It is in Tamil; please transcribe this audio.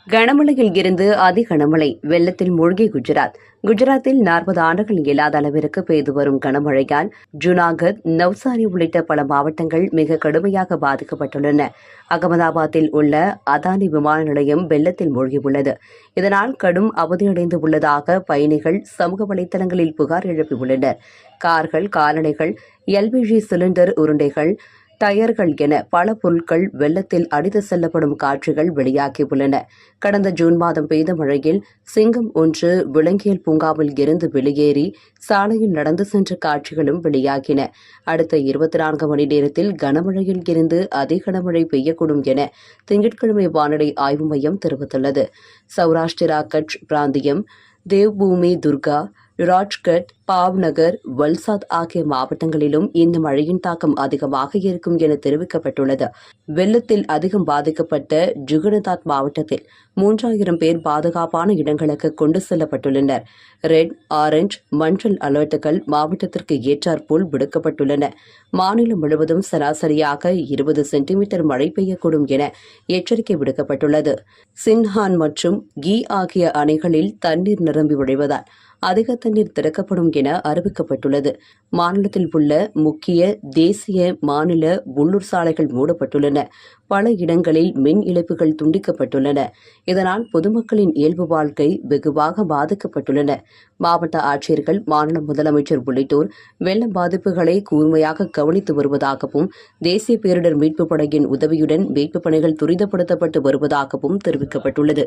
கனமழையில் இருந்து அதி கனமழை வெள்ளத்தில் மூழ்கி குஜராத்தில் 40 ஆண்டுகள் இல்லாத அளவிற்கு பெய்து வரும் கனமழையால் ஜூனாகத், நவ்சாரி உள்ளிட்ட பல மாவட்டங்கள் மிக கடுமையாக பாதிக்கப்பட்டுள்ளன. அகமதாபாத்தில் உள்ள அதானி விமான நிலையம் வெள்ளத்தில் மூழ்கியுள்ளது. இதனால் கடும் அவதியடைந்து உள்ளதாக பயணிகள் சமூக வலைதளங்களில் புகார் எழுப்பியுள்ளனர். கார்கள், கால்நடைகள், எல்பிஜி சிலிண்டர் உருண்டைகள், டயர்கள் என பல பொருட்கள் வெள்ளத்தில் அடித்து செல்லப்படும் காட்சிகள் வெளியாகியுள்ளன. கடந்த ஜூன் மாதம் பெய்த மழையில் சிங்கம் ஒன்று விலங்கியல் பூங்காவில் இருந்து வெளியேறி சாலையில் நடந்து சென்ற காட்சிகளும் வெளியாகின. அடுத்த 24 மணி நேரத்தில் கனமழையில் இருந்து அதி கனமழை பெய்யக்கூடும் என திங்கட்கிழமை வானிலை ஆய்வு மையம் தெரிவித்துள்ளது. சௌராஷ்டிரா கட்ச் பிராந்தியம், தேவ்பூமி துர்கா, ராஜ்கட், பாவ்நகர், வல்சாத் ஆகிய மாவட்டங்களிலும் இந்த மழையின் தாக்கம் அதிகமாக இருக்கும் என தெரிவிக்கப்பட்டுள்ளது. வெள்ளத்தில் அதிகம் பாதிக்கப்பட்ட ஜுகனதாத் மாவட்டத்தில் 3000 பேர் பாதுகாப்பான இடங்களுக்கு கொண்டு செல்லப்பட்டுள்ளனர். ரெட், ஆரஞ்ச், மஞ்சள் அலர்ட்டுகள் மாவட்டத்திற்கு ஏற்றாற்போல் விடுக்கப்பட்டுள்ளன. மாநிலம் முழுவதும் சராசரியாக 20 சென்டிமீட்டர் மழை பெய்யக்கூடும் என எச்சரிக்கை விடுக்கப்பட்டுள்ளது. சின்ஹான் மற்றும் கீ ஆகிய அணைகளில் தண்ணீர் நிரம்பி வழிவதால் அதிக தண்ணீர் திறக்கப்படும் என அறிவிக்கப்பட்டுள்ளது. மாநிலத்தில் உள்ள முக்கிய தேசிய, மாநில, உள்ளூர் சாலைகள் மூடப்பட்டுள்ளன. பல இடங்களில் மின் இணைப்புகள் துண்டிக்கப்பட்டுள்ளன. இதனால் பொதுமக்களின் இயல்பு வாழ்க்கை வெகுவாக பாதிக்கப்பட்டுள்ளன. மாவட்ட ஆட்சியர்கள், மாநில முதலமைச்சர் உள்ளிட்டோர் வெள்ள பாதிப்புகளை கூர்மையாக கவனித்து வருவதாகவும், தேசிய பேரிடர் மீட்புப் படையின் உதவியுடன் மீட்புப் பணிகள் துரிதப்படுத்தப்பட்டு வருவதாகவும் தெரிவிக்கப்பட்டுள்ளது.